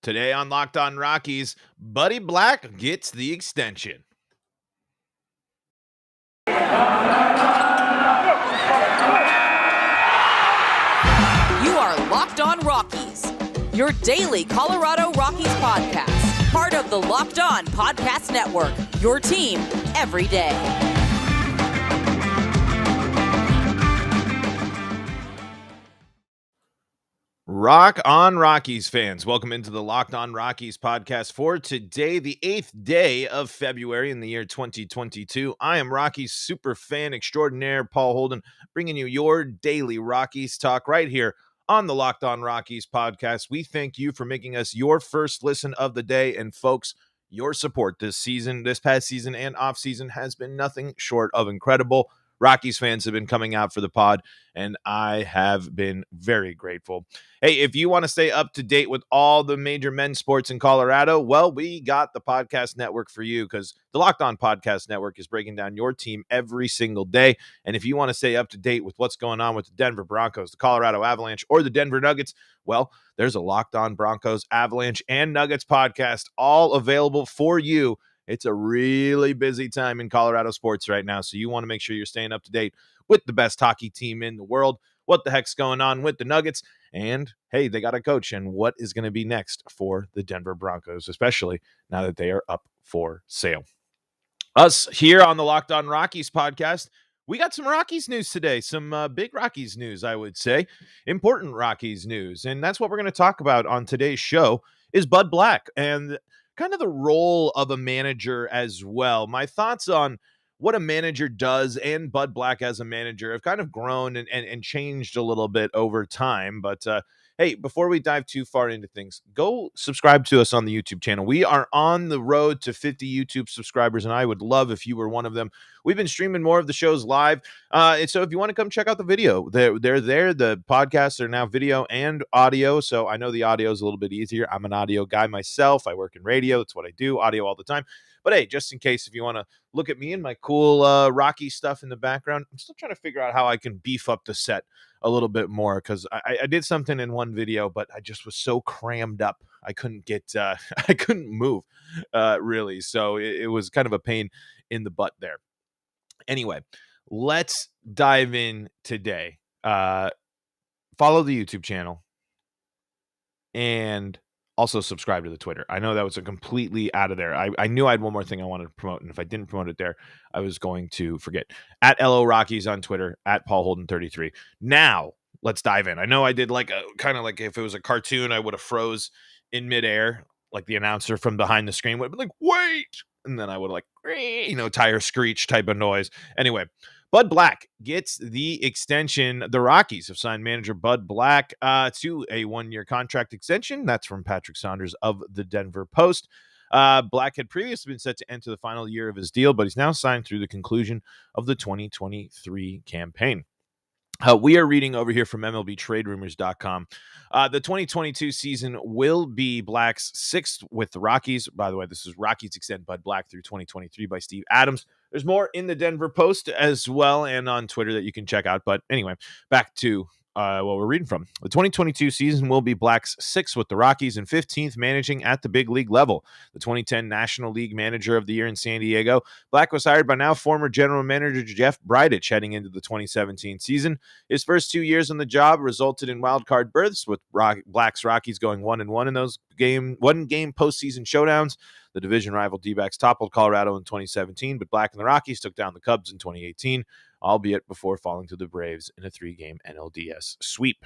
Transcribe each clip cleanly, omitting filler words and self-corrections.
Today on Locked On Rockies, Buddy Black gets the extension. You are Locked On Rockies, your daily Colorado Rockies podcast, part of the Locked On Podcast Network, your team every day. Rock on Rockies fans. Welcome into the Locked On Rockies podcast for today, the 8th day of February in the year 2022. I am Rockies super fan extraordinaire, Paul Holden, bringing you your daily Rockies talk right here on the Locked On Rockies podcast. We thank you for making us your first listen of the day. And folks, your support this past season and off season has been nothing short of incredible. Rockies fans have been coming out for the pod, and I have been very grateful. Hey, if you want to stay up to date with all the major men's sports in Colorado, well, we got the podcast network for you, because the Locked On Podcast Network is breaking down your team every single day. And if you want to stay up to date with what's going on with the Denver Broncos, the Colorado Avalanche, or the Denver Nuggets, well, there's a Locked On Broncos, Avalanche, and Nuggets podcast all available for you. It's a really busy time in Colorado sports right now, so you want to make sure you're staying up to date with the best hockey team in the world, what the heck's going on with the Nuggets, and, hey, they got a coach, and what is going to be next for the Denver Broncos, especially now that they are up for sale. Us here on the Locked On Rockies podcast, we got some Rockies news today, some big Rockies news, I would say, important Rockies news, and that's what we're going to talk about on today's show is Bud Black and kind of the role of a manager as well. My thoughts on what a manager does and Bud Black as a manager have kind of grown and changed a little bit over time. But hey, before we dive too far into things, go subscribe to us on the YouTube channel. We are on the road to 50 YouTube subscribers, and I would love if you were one of them. We've been streaming more of the shows live. And so if you want to come check out the video, they're there. The podcasts are now video and audio. So I know the audio is a little bit easier. I'm an audio guy myself. I work in radio. That's what I do, audio all the time. But hey, just in case, if you want to look at me and my cool Rocky stuff in the background, I'm still trying to figure out how I can beef up the set a little bit more, because I did something in one video, but I just was so crammed up. I couldn't I couldn't move really. So it was kind of a pain in the butt there. Anyway, let's dive in today. Follow the YouTube channel and also subscribe to the Twitter. I know that was a completely out of there. I knew I had one more thing I wanted to promote, and if I didn't promote it there, I was going to forget. At LO Rockies on Twitter, at Paul Holden 33. Now, let's dive in. I know I did like a kind of like if it was a cartoon, I would have froze in midair, like the announcer from behind the screen would have been like, wait! And then I would like, tire screech type of noise. Anyway, Bud Black gets the extension. The Rockies have signed manager Bud Black to a one-year contract extension. That's from Patrick Saunders of the Denver Post. Black had previously been set to enter the final year of his deal, but he's now signed through the conclusion of the 2023 campaign. We are reading over here from MLBTradeRumors.com. The 2022 season will be Black's sixth with the Rockies. By the way, this is Rockies extend Bud Black through 2023 by Steve Adams. There's more in the Denver Post as well and on Twitter that you can check out. But anyway, back to what we're reading from. The 2022 season will be Black's sixth with the Rockies and 15th managing at the big league level. The 2010 National League Manager of the Year in San Diego, Black was hired by now former general manager Jeff Bridich heading into the 2017 season. His first 2 years on the job resulted in wild card berths, with Black's Rockies going 1-1 in those one-game postseason showdowns. The division rival D-backs toppled Colorado in 2017, but Black and the Rockies took down the Cubs in 2018, albeit before falling to the Braves in a 3-game NLDS sweep.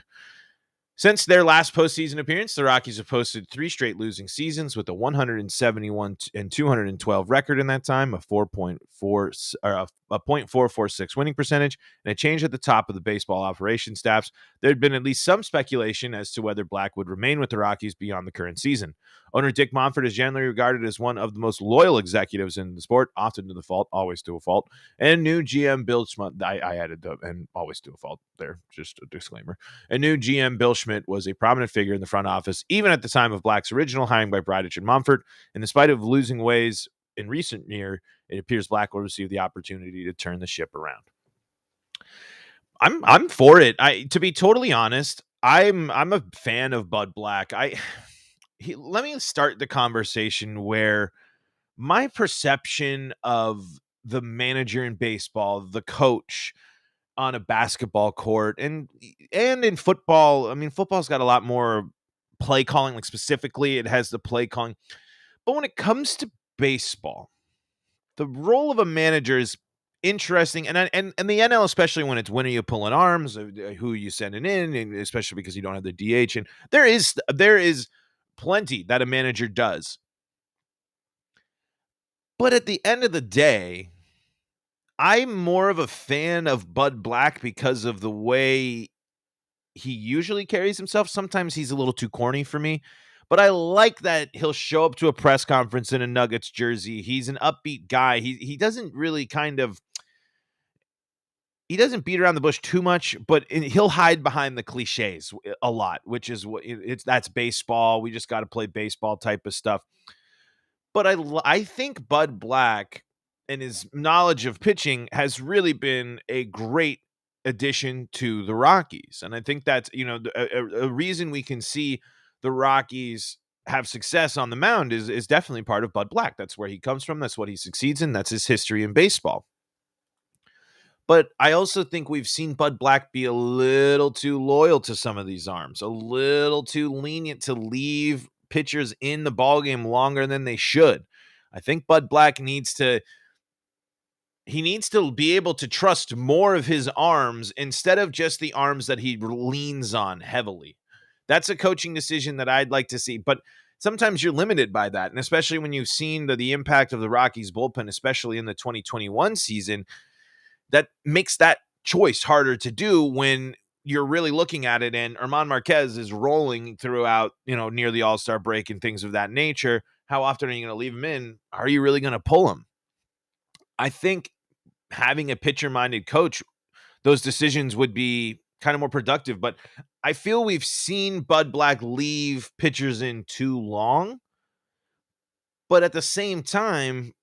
Since their last postseason appearance, the Rockies have posted 3 straight losing seasons with a 171 and 212 record in that time, a .446 winning percentage, and a change at the top of the baseball operations staffs. There had been at least some speculation as to whether Black would remain with the Rockies beyond the current season. Owner Dick Monfort is generally regarded as one of the most loyal executives in the sport, often to the fault, always to a fault. And new GM Bill Schmidt, I added the and always to a fault there, just a disclaimer. And new GM Bill Schmidt was a prominent figure in the front office, even at the time of Black's original hiring by Bridich and Monfort. And in spite of losing ways in recent year, it appears Black will receive the opportunity to turn the ship around. I'm for it. To be totally honest, I'm a fan of Bud Black. let me start the conversation where my perception of the manager in baseball, the coach on a basketball court, and in football. I mean, football's got a lot more play calling, like specifically, it has the play calling. But when it comes to baseball, the role of a manager is interesting, and the NL, especially when it's when are you pulling arms, who are you sending in, and especially because you don't have the DH, and there is plenty that a manager does. But at the end of the day, I'm more of a fan of Bud Black because of the way he usually carries himself. Sometimes he's a little too corny for me, but I like that he'll show up to a press conference in a Nuggets jersey. He's an upbeat guy. He doesn't really he doesn't beat around the bush too much, but he'll hide behind the cliches a lot, which is what that's baseball. We just got to play baseball type of stuff. But I think Bud Black and his knowledge of pitching has really been a great addition to the Rockies. And I think that's, a reason we can see the Rockies have success on the mound is definitely part of Bud Black. That's where he comes from. That's what he succeeds in. That's his history in baseball. But I also think we've seen Bud Black be a little too loyal to some of these arms, a little too lenient to leave pitchers in the ballgame longer than they should. I think Bud Black needs to be able to trust more of his arms instead of just the arms that he leans on heavily. That's a coaching decision that I'd like to see, but sometimes you're limited by that, and especially when you've seen the impact of the Rockies bullpen, especially in the 2021 season, that makes that choice harder to do when you're really looking at it and Herman Marquez is rolling throughout, near the All-Star break and things of that nature. How often are you going to leave him in? Are you really going to pull him? I think having a pitcher-minded coach, those decisions would be kind of more productive, but I feel we've seen Bud Black leave pitchers in too long. But at the same time,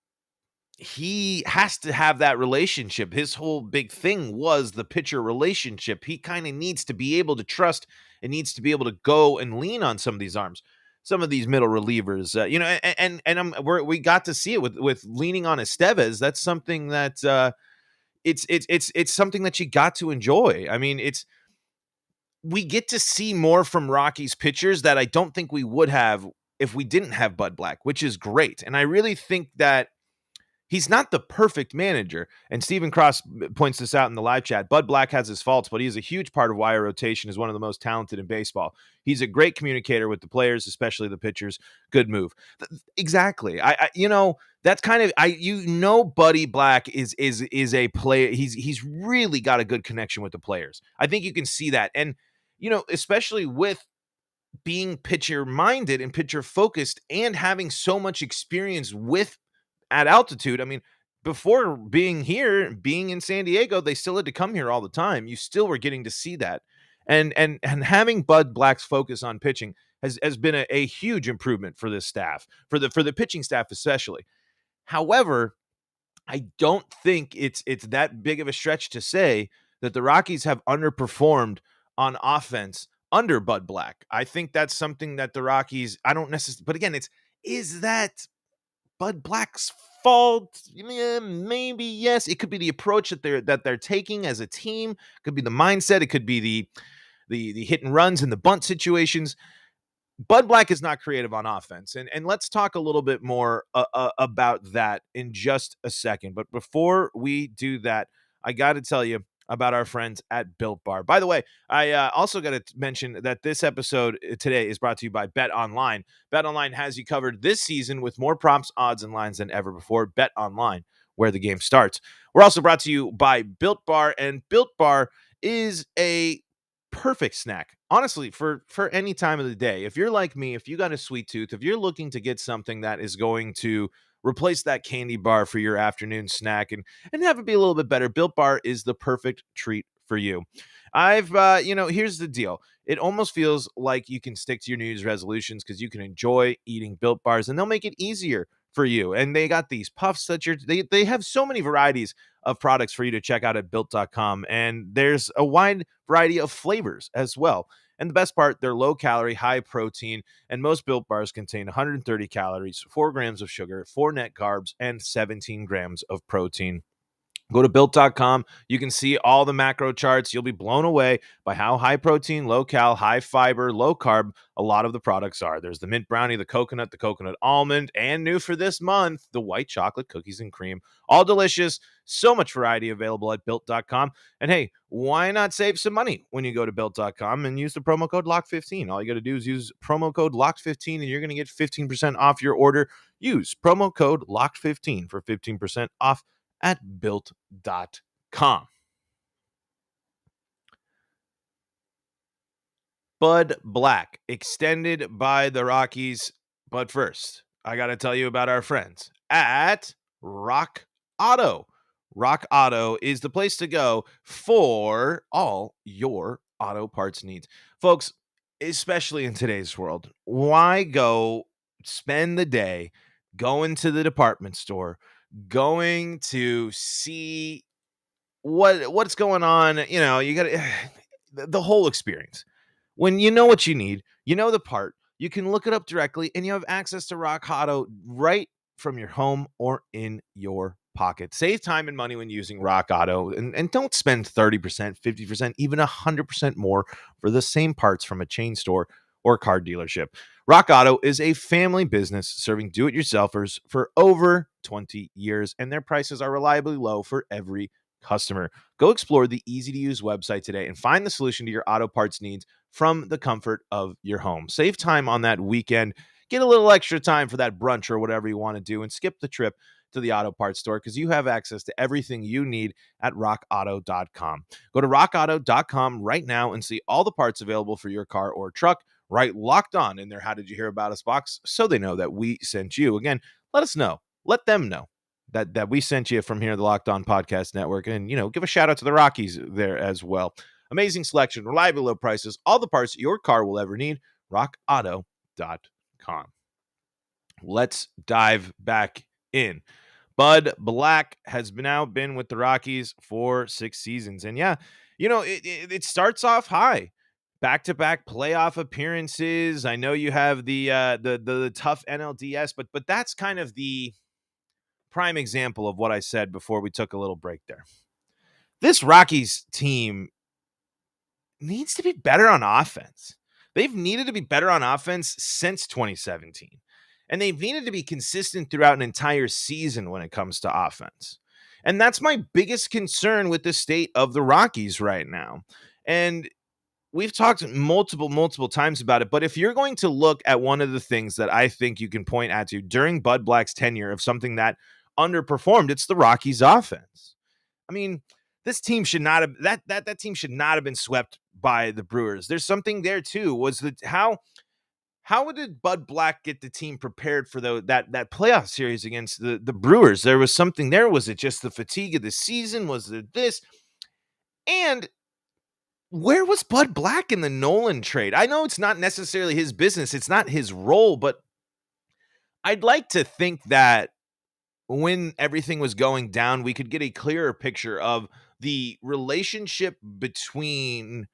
he has to have that relationship. His whole big thing was the pitcher relationship. He kind of needs to be able to trust and needs to be able to go and lean on some of these arms, some of these middle relievers. We got to see it with leaning on Estevez. That's something that it's something that you got to enjoy. I mean, we get to see more from Rockies pitchers that I don't think we would have if we didn't have Bud Black, which is great. And I really think that he's not the perfect manager. And Stephen Cross points this out in the live chat. Bud Black has his faults, but he is a huge part of why our rotation is one of the most talented in baseball. He's a great communicator with the players, especially the pitchers. Good move. Exactly. That's kind of, Buddy Black is a player. He's really got a good connection with the players. I think you can see that. And, especially with being pitcher minded and pitcher focused and having so much experience with at altitude. I mean, before being here, being in San Diego, they still had to come here all the time. You still were getting to see that. And having Bud Black's focus on pitching has been a huge improvement for this staff, for the pitching staff especially. However, I don't think it's that big of a stretch to say that the Rockies have underperformed on offense under Bud Black. I think that's something that the Rockies, I don't necessarily, but again, is that Bud Black's fault? Yeah, maybe yes. It could be the approach that they're taking as a team. It could be the mindset. It could be the hit and runs and the bunt situations. Bud Black is not creative on offense, and let's talk a little bit more about that in just a second. But before we do that, I got to tell you about our friends at Built Bar. By the way, I also got to mention that this episode today is brought to you by Bet Online. Bet Online has you covered this season with more props, odds, and lines than ever before. Bet Online, where the game starts. We're also brought to you by Built Bar, and Built Bar is a perfect snack, honestly, for any time of the day. If you're like me, if you got a sweet tooth, if you're looking to get something that is going to replace that candy bar for your afternoon snack and have it be a little bit better, Built Bar is the perfect treat for you. Here's the deal. It almost feels like you can stick to your New Year's resolutions because you can enjoy eating Built Bars, and they'll make it easier for you. And they got these puffs that they have so many varieties of products for you to check out at built.com. And there's a wide variety of flavors as well. And the best part, they're low calorie, high protein, and most Built bars contain 130 calories, 4 grams of sugar, 4 net carbs, and 17 grams of protein. Go to built.com. You can see all the macro charts. You'll be blown away by how high protein, low cal, high fiber, low carb a lot of the products are. There's the mint brownie, the coconut almond, and new for this month, the white chocolate cookies and cream. All delicious. So much variety available at built.com. And hey, why not save some money when you go to built.com and use the promo code LOCK15? All you got to do is use promo code LOCK15 and you're going to get 15% off your order. Use promo code LOCK15 for 15% off at built.com. Bud Black, extended by the Rockies. But first, I got to tell you about our friends at Rock Auto. Rock Auto is the place to go for all your auto parts needs. Folks, especially in today's world, why go spend the day going to the department store, going to see what's going on? You got the whole experience. When you know what you need, you know the part, you can look it up directly, and you have access to Rock Auto right from your home or in your pocket. Save time and money when using Rock Auto, and don't spend 30%, 50%, even 100% more for the same parts from a chain store or car dealership. Rock Auto is a family business serving do-it-yourselfers for over 20 years, and their prices are reliably low for every customer. Go explore the easy-to-use website today and find the solution to your auto parts needs from the comfort of your home. Save time on that weekend. Get a little extra time for that brunch or whatever you want to do, and skip the trip to the auto parts store because you have access to everything you need at rockauto.com. Go to rockauto.com right now and see all the parts available for your car or truck. Right, Locked On in their How Did You Hear About Us box so they know that we sent you. Again, let us know. Let them know that we sent you from here at the Locked On Podcast Network. And, give a shout out to the Rockies there as well. Amazing selection, reliable low prices, all the parts your car will ever need. rockauto.com. Let's dive back in. Bud Black has now been with the Rockies for 6 seasons. And yeah, it starts off high. Back-to-back playoff appearances. I know you have the tough NLDS, but that's kind of the prime example of what I said before we took a little break there. This Rockies team needs to be better on offense. They've needed to be better on offense since 2017. And they've needed to be consistent throughout an entire season when it comes to offense. And that's my biggest concern with the state of the Rockies right now. And we've talked multiple times about it, but if you're going to look at one of the things that I think you can point at to during Bud Black's tenure of something that underperformed, it's the Rockies offense. I mean, this team should not have that team should not have been swept by the Brewers. There's something there too. How did Bud Black get the team prepared for that playoff series against the Brewers? There was something there. Was it just the fatigue of the season? Was it this? And where was Bud Black in the Nolan trade? I know it's not necessarily his business. It's not his role, but I'd like to think that when everything was going down, we could get a clearer picture of the relationship between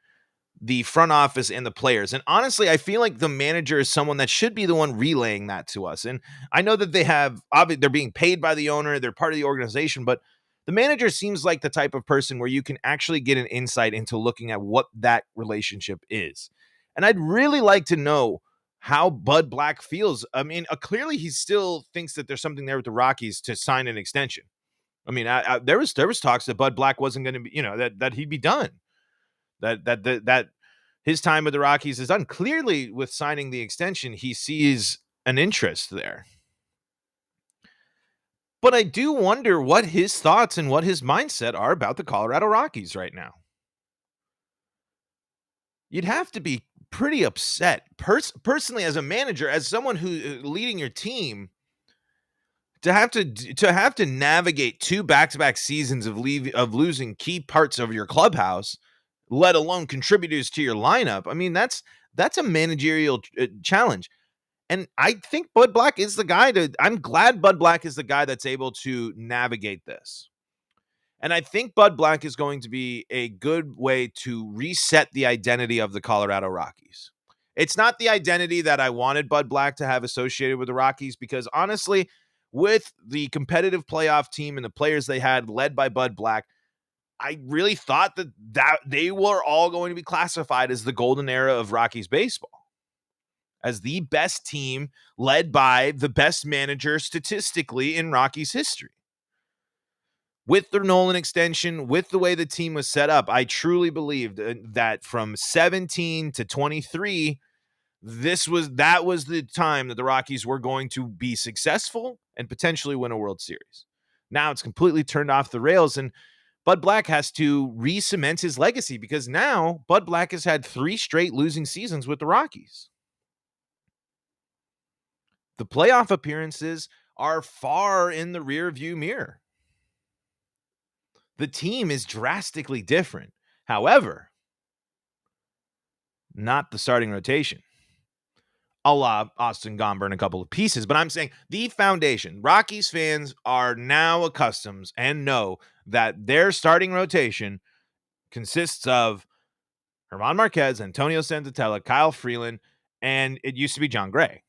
the front office and the players. And honestly, I feel like the manager is someone that should be the one relaying that to us. And I know that they're being paid by the owner, they're part of the organization, but the manager seems like the type of person where you can actually get an insight into looking at what that relationship is. And I'd really like to know how Bud Black feels. I mean, clearly he still thinks that there's something there with the Rockies to sign an extension. I mean, there was talks that Bud Black wasn't going to be, that he'd be done. That his time with the Rockies is done. Clearly, with signing the extension, he sees an interest there. But I do wonder what his thoughts and what his mindset are about the Colorado Rockies right now. You'd have to be pretty upset, personally, as a manager, as someone who leading your team, to have to navigate 2 back-to-back seasons of losing key parts of your clubhouse, let alone contributors to your lineup. I mean, that's a managerial challenge. And I think Bud Black is the guy I'm glad Bud Black is the guy that's able to navigate this. And I think Bud Black is going to be a good way to reset the identity of the Colorado Rockies. It's not the identity that I wanted Bud Black to have associated with the Rockies, because honestly, with the competitive playoff team and the players they had led by Bud Black, I really thought that they were all going to be classified as the golden era of Rockies baseball, as the best team led by the best manager statistically in Rockies history. With the Nolan extension, with the way the team was set up, I truly believed that from 17 to 23, that was the time that the Rockies were going to be successful and potentially win a World Series. Now it's completely turned off the rails, and Bud Black has to re-cement his legacy, because now Bud Black has had 3 straight losing seasons with the Rockies. The playoff appearances are far in the rear view mirror. The team is drastically different. However, not the starting rotation. A la Austin Gomber and a couple of pieces, but I'm saying the foundation. Rockies fans are now accustomed and know that their starting rotation consists of German Marquez, Antonio Senzatella, Kyle Freeland, and it used to be John Gray.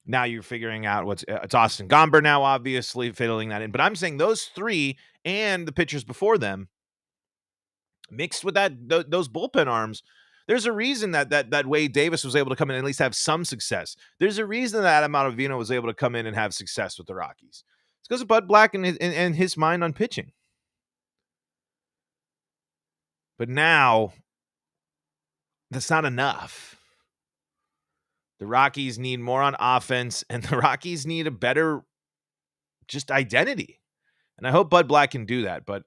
Now you're figuring out it's Austin Gomber now, obviously filling that in. But I'm saying those 3 and the pitchers before them, mixed with those bullpen arms, there's a reason that Wade Davis was able to come in and at least have some success. There's a reason that Adam Ottavino was able to come in and have success with the Rockies. It's because of Bud Black and his mind on pitching. But now, that's not enough. The Rockies need more on offense, and the Rockies need a better just identity. And I hope Bud Black can do that. But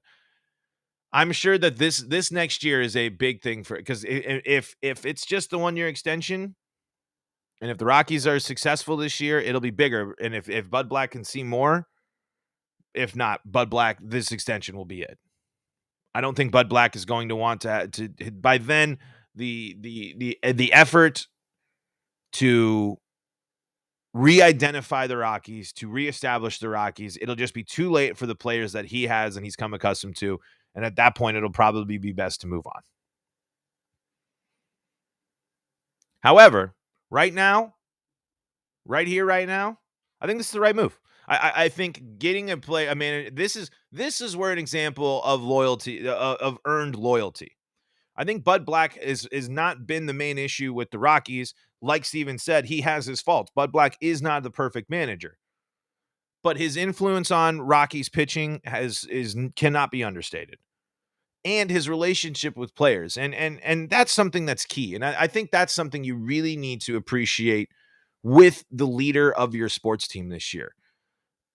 I'm sure that this next year is a big thing for, because if it's just the 1-year extension, and if the Rockies are successful this year, it'll be bigger. And if Bud Black can see more, if not Bud Black, this extension will be it. I don't think Bud Black is going to want to by then the effort to re-identify the Rockies, to reestablish the Rockies, it'll just be too late for the players that he has and he's come accustomed to. And at that point, it'll probably be best to move on. However, right now, right here, right now, I think this is the right move. I think getting a play, I mean, this is where an example of loyalty, of earned loyalty. I think Bud Black is not been the main issue with the Rockies. Like Steven said, he has his faults. Bud Black is not the perfect manager, but his influence on Rockies pitching cannot be understated, and his relationship with players, and that's something that's key. And I think that's something you really need to appreciate with the leader of your sports team this year.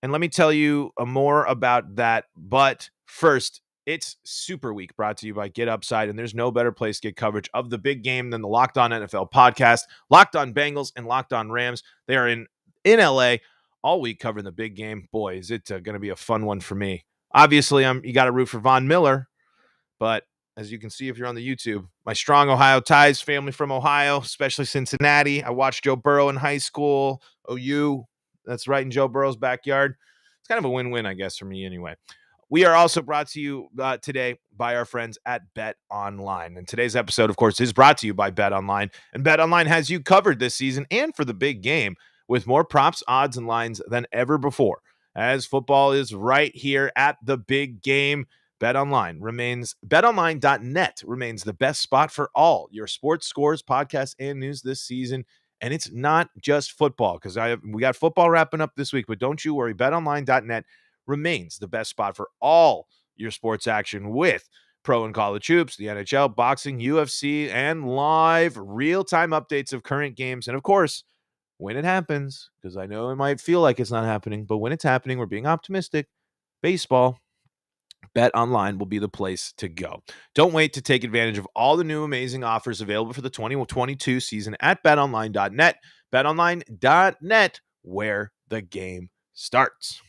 And let me tell you more about that. But first, it's Super Week, brought to you by Get Upside, and there's no better place to get coverage of the big game than the Locked On NFL podcast. Locked On Bengals and Locked On Rams. They are in LA all week covering the big game. Boy, is it going to be a fun one for me. Obviously, you got to root for Von Miller, but as you can see if you're on the YouTube, my strong Ohio ties, family from Ohio, especially Cincinnati. I watched Joe Burrow in high school. OU, that's right in Joe Burrow's backyard. It's kind of a win-win, I guess, for me anyway. We are also brought to you today by our friends at Bet Online. And today's episode, of course, is brought to you by Bet Online. And Bet Online has you covered this season and for the big game with more props, odds, and lines than ever before. As football is right here at the big game, BetOnline.net remains the best spot for all your sports scores, podcasts, and news this season. And it's not just football, because we got football wrapping up this week, but don't you worry. BetOnline.net remains the best spot for all your sports action, with pro and college hoops, the NHL, boxing, UFC, and live real-time updates of current games. And of course, when it happens, because I know it might feel like it's not happening, but when it's happening, we're being optimistic. Baseball. Bet Online will be the place to go. Don't wait to take advantage of all the new amazing offers available for the 2022 season at betonline.net. Betonline.net, where the game starts.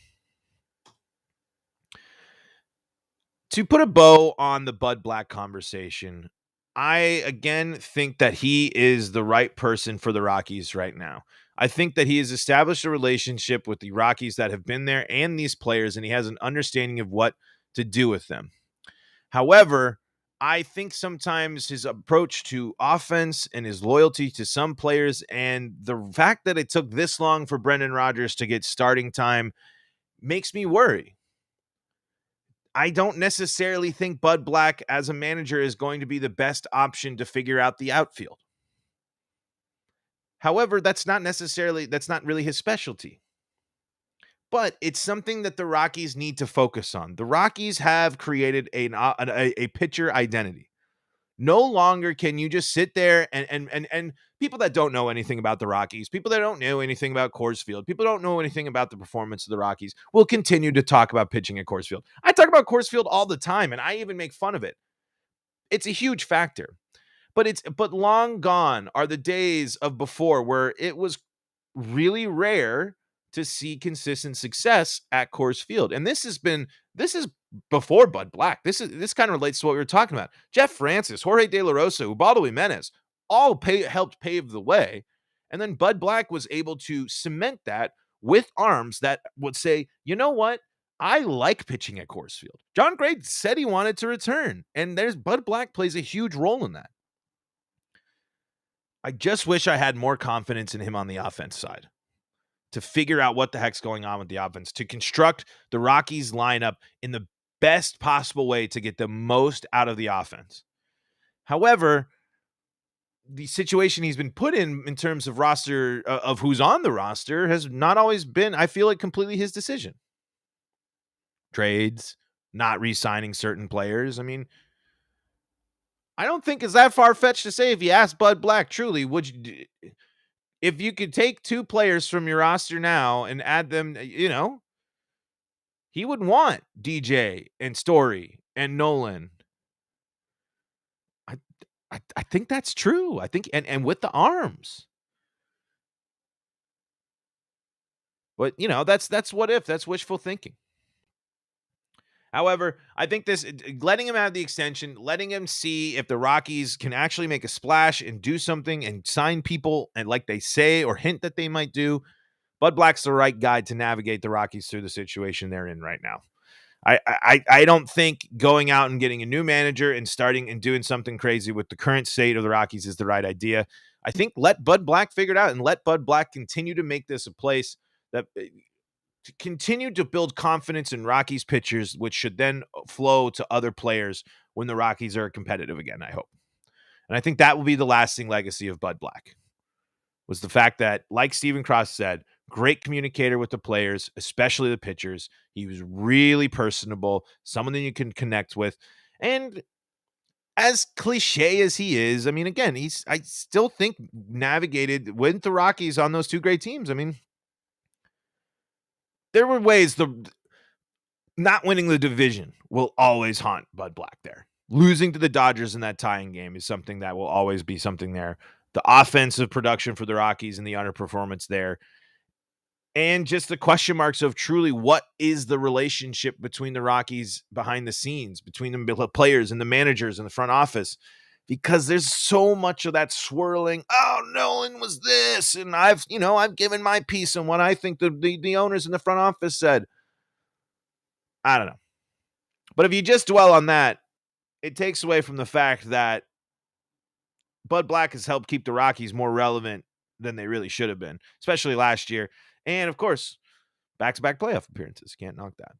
To put a bow on the Bud Black conversation, I again think that he is the right person for the Rockies right now. I think that he has established a relationship with the Rockies that have been there and these players, and he has an understanding of what to do with them. However, I think sometimes his approach to offense and his loyalty to some players and the fact that it took this long for Brendan Rodgers to get starting time makes me worry. I don't necessarily think Bud Black as a manager is going to be the best option to figure out the outfield. However, that's not really his specialty. But it's something that the Rockies need to focus on. The Rockies have created a pitcher identity. No longer can you just sit there and people that don't know anything about the Rockies, people that don't know anything about Coors Field, people don't know anything about the performance of the Rockies will continue to talk about pitching at Coors Field. I talk about Coors Field all the time, and I even make fun of it. It's a huge factor. But long gone are the days of before where it was really rare to see consistent success at Coors Field. And this is before Bud Black. This kind of relates to what we were talking about. Jeff Francis, Jorge De La Rosa, Ubaldo Jimenez, all helped pave the way. And then Bud Black was able to cement that with arms that would say, you know what? I like pitching at Coors Field. John Gray said he wanted to return, and there's Bud Black plays a huge role in that. I just wish I had more confidence in him on the offense side to figure out what the heck's going on with the offense, to construct the Rockies lineup in the best possible way to get the most out of the offense. However, the situation he's been put in terms of roster of who's on the roster has not always been, I feel like, completely his decision. Trades, not re-signing certain players. I mean, I don't think it's that far-fetched to say if you ask Bud Black, truly, if you could take two players from your roster now and add them, he would want DJ and Story and Nolan. I think that's true. I think, and with the arms. But, that's what if. That's wishful thinking. However, I think letting him have the extension, letting him see if the Rockies can actually make a splash and do something and sign people and like they say or hint that they might do, Bud Black's the right guy to navigate the Rockies through the situation they're in right now. I don't think going out and getting a new manager and starting and doing something crazy with the current state of the Rockies is the right idea. I think let Bud Black figure it out and let Bud Black continue to make this a place that to continue to build confidence in Rockies pitchers, which should then flow to other players when the Rockies are competitive again, I hope. And I think that will be the lasting legacy of Bud Black, was the fact that, like Stephen Cross said, great communicator with the players, especially the pitchers. He was really personable, someone that you can connect with. And as cliche as he is, I mean, again, I still think navigated with the Rockies on those two great teams. I mean, there were ways not winning the division will always haunt Bud Black there. Losing to the Dodgers in that tying game is something that will always be something there. The offensive production for the Rockies and the underperformance there. And just the question marks of truly what is the relationship between the Rockies behind the scenes, between the players and the managers and the front office, because there's so much of that swirling. Oh, Nolan was this, and I've given my piece on what I think the owners in the front office said. I don't know. But if you just dwell on that, it takes away from the fact that Bud Black has helped keep the Rockies more relevant than they really should have been, especially last year. And, of course, back-to-back playoff appearances. Can't knock that.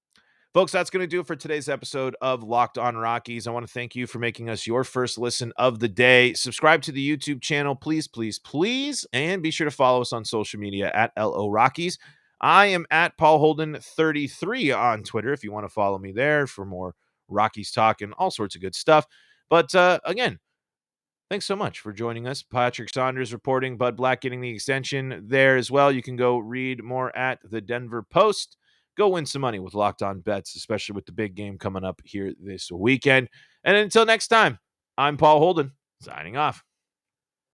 Folks, that's going to do it for today's episode of Locked On Rockies. I want to thank you for making us your first listen of the day. Subscribe to the YouTube channel, please, please, please. And be sure to follow us on social media at LO Rockies. I am at Paul Holden 33 on Twitter if you want to follow me there for more Rockies talk and all sorts of good stuff. But, again, thanks so much for joining us. Patrick Saunders reporting, Bud Black getting the extension there as well. You can go read more at the Denver Post. Go win some money with Locked On Bets, especially with the big game coming up here this weekend. And until next time, I'm Paul Holden, signing off.